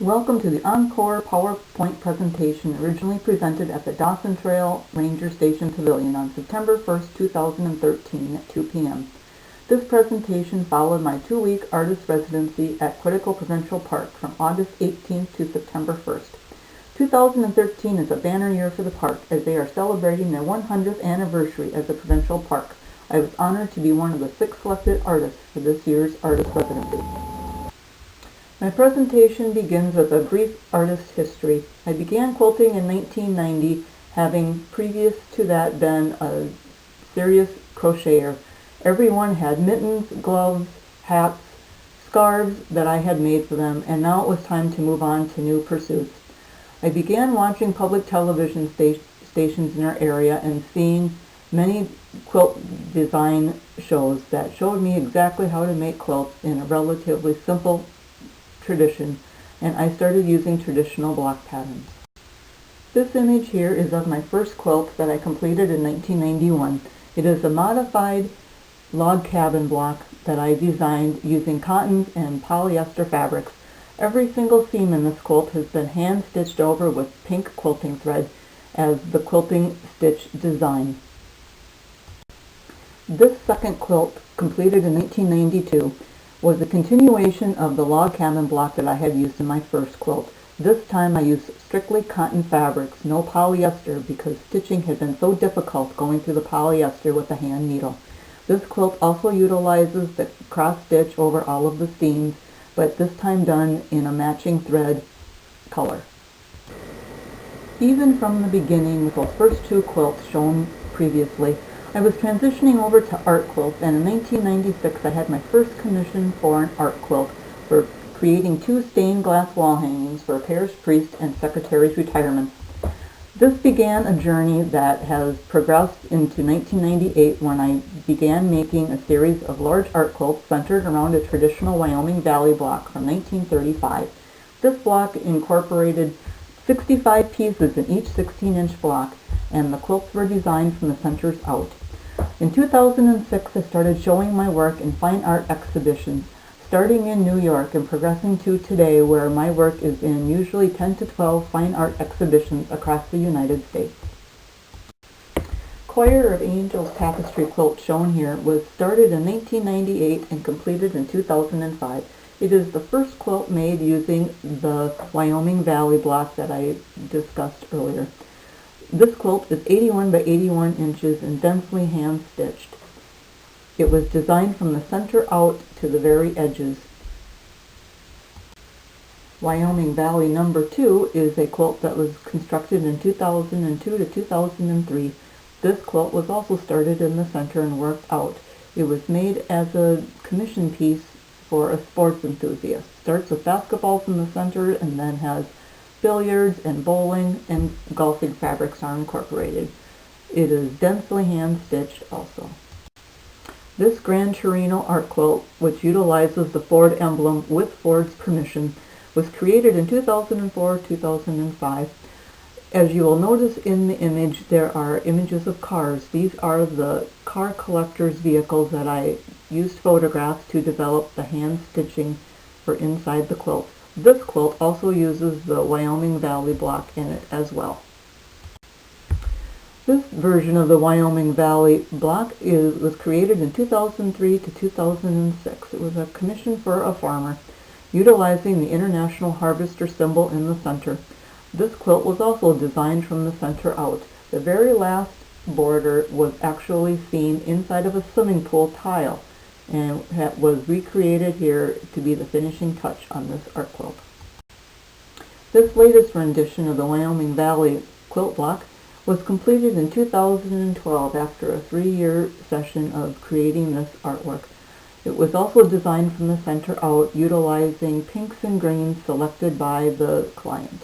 Welcome to the Encore PowerPoint presentation originally presented at the Dawson Trail Ranger Station Pavillion on September 1st, 2013 at 2 p.m. This presentation followed my 2-week artist residency at Quetico Provincial Park from August 18th to September 1st. 2013 is a banner year for the park as they are celebrating their 100th anniversary as a provincial park. I was honored to be one of the 6 selected artists for this year's artist residency. My presentation begins with a brief artist history. I began quilting in 1990, having previous to that been a serious crocheter. Everyone had mittens, gloves, hats, scarves that I had made for them, and now it was time to move on to new pursuits. I began watching public television stations in our area and seeing many quilt design shows that showed me exactly how to make quilts in a relatively simple tradition, and I started using traditional block patterns. This image here is of my first quilt that I completed in 1991. It is a modified log cabin block that I designed using cottons and polyester fabrics. Every single seam in this quilt has been hand stitched over with pink quilting thread as the quilting stitch design. This second quilt, completed in 1992, was a continuation of the log cabin block that I had used in my first quilt. This time I used strictly cotton fabrics, no polyester, because stitching had been so difficult going through the polyester with a hand needle. This quilt also utilizes the cross stitch over all of the seams, but this time done in a matching thread color. Even from the beginning with those first 2 quilts shown previously, I was transitioning over to art quilts, and in 1996 I had my first commission for an art quilt for creating 2 stained glass wall hangings for a parish priest and secretary's retirement. This began a journey that has progressed into 1998 when I began making a series of large art quilts centered around a traditional Wyoming Valley block from 1935. This block incorporated 65 pieces in each 16-inch block, and the quilts were designed from the centers out. In 2006, I started showing my work in fine art exhibitions, starting in New York and progressing to today, where my work is in usually 10 to 12 fine art exhibitions across the United States. Choir of Angels tapestry quilt shown here was started in 1998 and completed in 2005. It is the first quilt made using the Wyoming Valley block that I discussed earlier. This quilt is 81 by 81 inches and densely hand-stitched. It was designed from the center out to the very edges. Wyoming Valley number 2 is a quilt that was constructed in 2002 to 2003. This quilt was also started in the center and worked out. It was made as a commission piece for a sports enthusiast. Starts with basketballs in the center and then has billiards and bowling and golfing fabrics are incorporated. It is densely hand-stitched also. This Gran Torino art quilt, which utilizes the Ford emblem with Ford's permission, was created in 2004-2005. As you will notice in the image, there are images of cars. These are the car collector's vehicles that I used photographs to develop the hand stitching for inside the quilt. This quilt also uses the Wyoming Valley block in it as well. This version of the Wyoming Valley block was created in 2003 to 2006. It was a commission for a farmer, utilizing the International Harvester symbol in the center. This quilt was also designed from the center out. The very last border was actually seen inside of a swimming pool tile, and was recreated here to be the finishing touch on this art quilt. This latest rendition of the Wyoming Valley quilt block was completed in 2012 after a 3-year session of creating this artwork. It was also designed from the center out, utilizing pinks and greens selected by the client.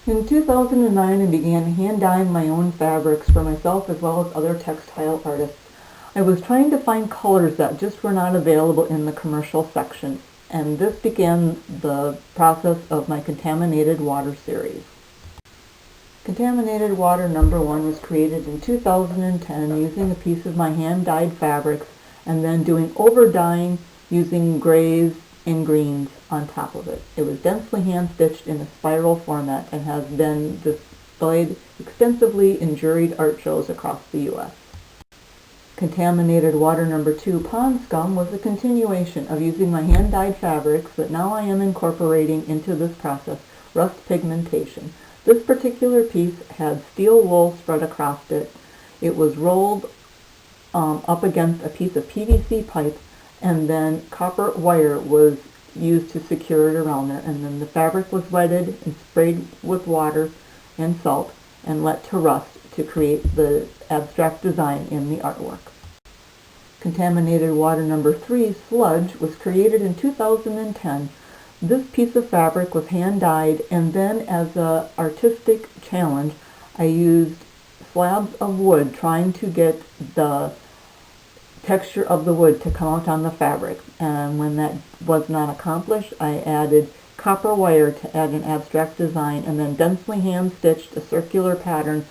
In 2009, I began hand dyeing my own fabrics for myself as well as other textile artists. I was trying to find colors that just were not available in the commercial section, and this began the process of my Contaminated Water series. Contaminated Water number 1 was created in 2010 using a piece of my hand-dyed fabrics and then doing over-dyeing using grays, and greens on top of it. It was densely hand-stitched in a spiral format and has been displayed extensively in juried art shows across the U.S. Contaminated water number 2, pond scum, was a continuation of using my hand-dyed fabrics, but now I am incorporating into this process rust pigmentation. This particular piece had steel wool spread across it. It was rolled up against a piece of PVC pipe, and then copper wire was used to secure it around there, and then the fabric was wetted and sprayed with water and salt and let to rust to create the abstract design in the artwork. Contaminated water number 3, sludge, was created in 2010. This piece of fabric was hand-dyed, and then as an artistic challenge, I used slabs of wood trying to get the texture of the wood to come out on the fabric. And when that was not accomplished, I added copper wire to add an abstract design, and then densely hand-stitched a circular pattern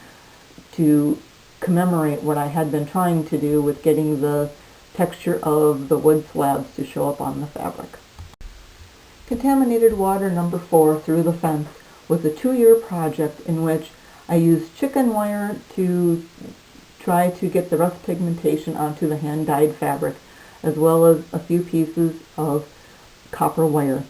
to commemorate what I had been trying to do with getting the texture of the wood slabs to show up on the fabric. Contaminated water number 4, through the fence, was a 2-year project in which I used chicken wire to try to get the rust pigmentation onto the hand-dyed fabric, as well as a few pieces of copper wire.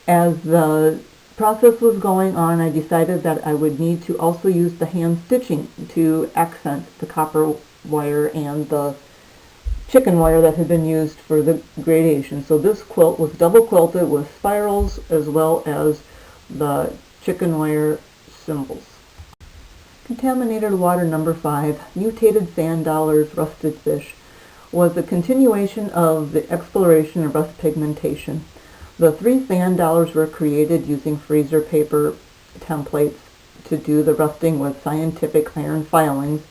As the process was going on, I decided that I would need to also use the hand stitching to accent the copper wire and the chicken wire that had been used for the gradation. So this quilt was double quilted with spirals as well as the chicken wire symbols. Contaminated water number 5, mutated sand dollars, rusted fish, was a continuation of the exploration of rust pigmentation. The 3 sand dollars were created using freezer paper templates to do the rusting with scientific iron filings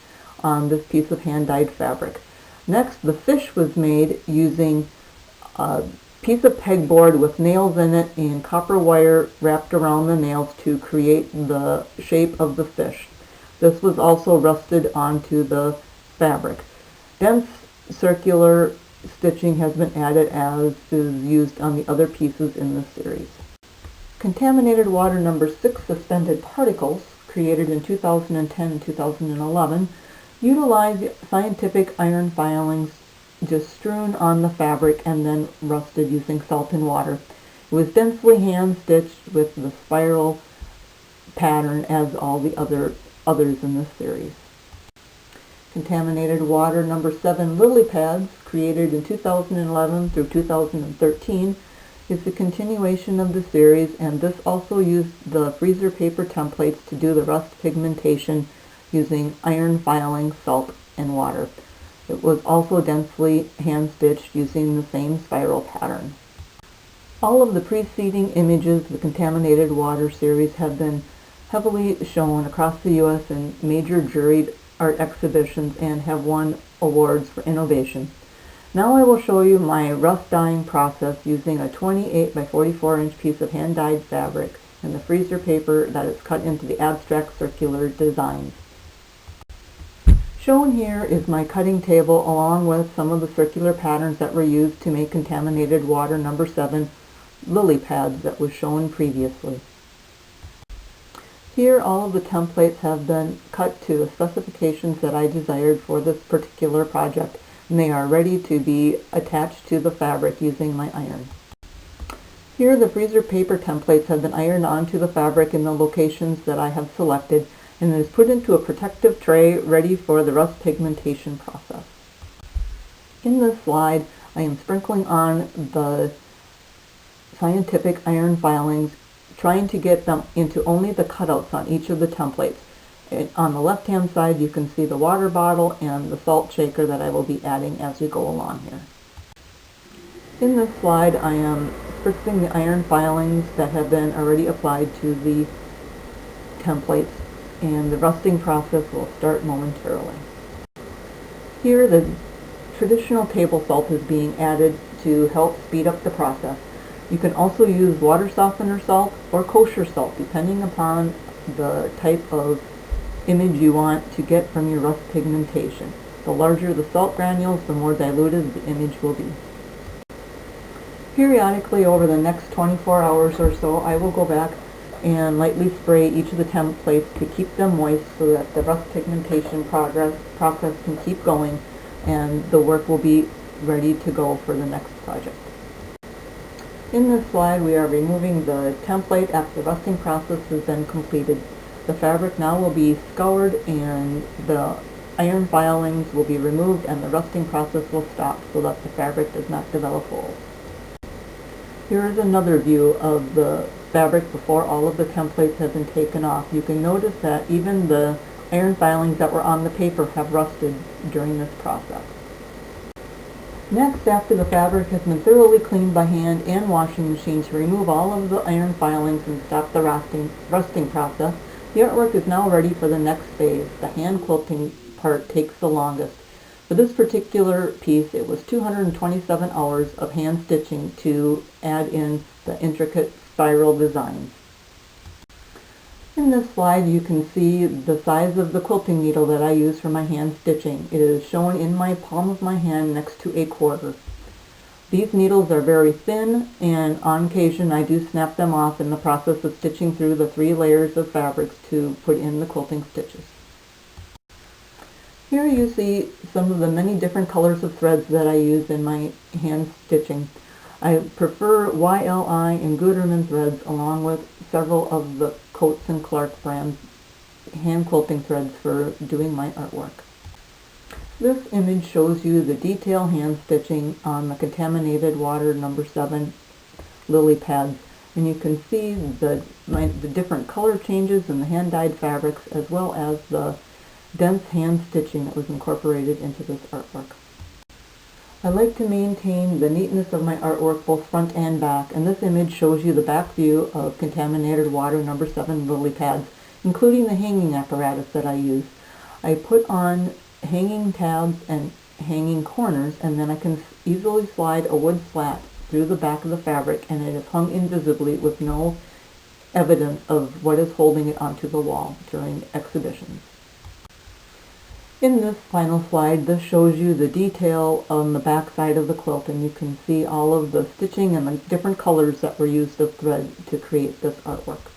on this piece of hand-dyed fabric. Next, the fish was made using a piece of pegboard with nails in it and copper wire wrapped around the nails to create the shape of the fish. This was also rusted onto the fabric. Dense circular stitching has been added as is used on the other pieces in the series. Contaminated water number 6, suspended particles, created in 2010 and 2011, utilize scientific iron filings just strewn on the fabric and then rusted using salt and water. It was densely hand-stitched with the spiral pattern as all the others in this series. Contaminated water number 7, lily pads, created in 2011 through 2013, is the continuation of the series, and this also used the freezer paper templates to do the rust pigmentation using iron filing, salt, and water. It was also densely hand-stitched using the same spiral pattern. All of the preceding images of the Contaminated Water series have been heavily shown across the U.S. in major juried art exhibitions and have won awards for innovation. Now I will show you my rust dyeing process using a 28 by 44 inch piece of hand-dyed fabric and the freezer paper that is cut into the abstract circular designs. Shown here is my cutting table along with some of the circular patterns that were used to make Contaminated Water number 7 lily pads that was shown previously. Here all of the templates have been cut to the specifications that I desired for this particular project, and they are ready to be attached to the fabric using my iron. Here the freezer paper templates have been ironed onto the fabric in the locations that I have selected, and it is put into a protective tray ready for the rust pigmentation process. In this slide, I am sprinkling on the scientific iron filings, trying to get them into only the cutouts on each of the templates. On the left-hand side, you can see the water bottle and the salt shaker that I will be adding as we go along here. In this slide, I am spritzing the iron filings that have been already applied to the templates, and the rusting process will start momentarily. Here, the traditional table salt is being added to help speed up the process. You can also use water softener salt or kosher salt, depending upon the type of image you want to get from your rust pigmentation. The larger the salt granules, the more diluted the image will be. Periodically over the next 24 hours or so, I will go back and lightly spray each of the templates to keep them moist so that the rust pigmentation process can keep going and the work will be ready to go for the next project. In this slide, we are removing the template after the rusting process has been completed. The fabric now will be scoured and the iron filings will be removed and the rusting process will stop so that the fabric does not develop holes. Here is another view of the fabric before all of the templates have been taken off. You can notice that even the iron filings that were on the paper have rusted during this process. Next, after the fabric has been thoroughly cleaned by hand and washing machine to remove all of the iron filings and stop the rusting process, the artwork is now ready for the next phase. The hand quilting part takes the longest. For this particular piece, it was 227 hours of hand stitching to add in the intricate spiral designs. In this slide, you can see the size of the quilting needle that I use for my hand stitching. It is shown in my palm of my hand next to a quarter. These needles are very thin, and on occasion I do snap them off in the process of stitching through the 3 layers of fabrics to put in the quilting stitches. Here you see some of the many different colors of threads that I use in my hand stitching. I prefer YLI and Gutermann threads along with several of the Coates and Clark brand hand quilting threads for doing my artwork. This image shows you the detail hand stitching on the contaminated water number 7 lily pads, and you can see the different color changes in the hand dyed fabrics as well as the dense hand stitching that was incorporated into this artwork. I like to maintain the neatness of my artwork both front and back, and this image shows you the back view of contaminated water number 7 lily pads, including the hanging apparatus that I use. I put on hanging tabs and hanging corners, and then I can easily slide a wood slat through the back of the fabric, and it is hung invisibly with no evidence of what is holding it onto the wall during exhibitions. In this final slide, this shows you the detail on the back side of the quilt, and you can see all of the stitching and the different colors that were used of thread to create this artwork.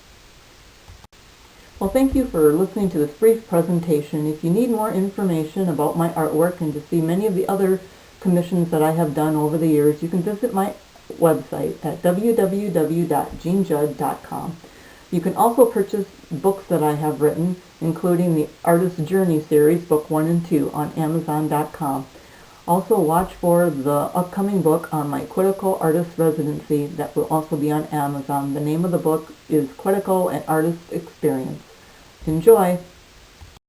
Well, thank you for listening to this brief presentation. If you need more information about my artwork and to see many of the other commissions that I have done over the years, you can visit my website at www.jeanjudd.com. You can also purchase books that I have written, including the Artist's Journey series, book 1 and 2, on Amazon.com. Also watch for the upcoming book on my Quetico Artist Residency that will also be on Amazon. The name of the book is Quetico, an Artist Experience. Enjoy!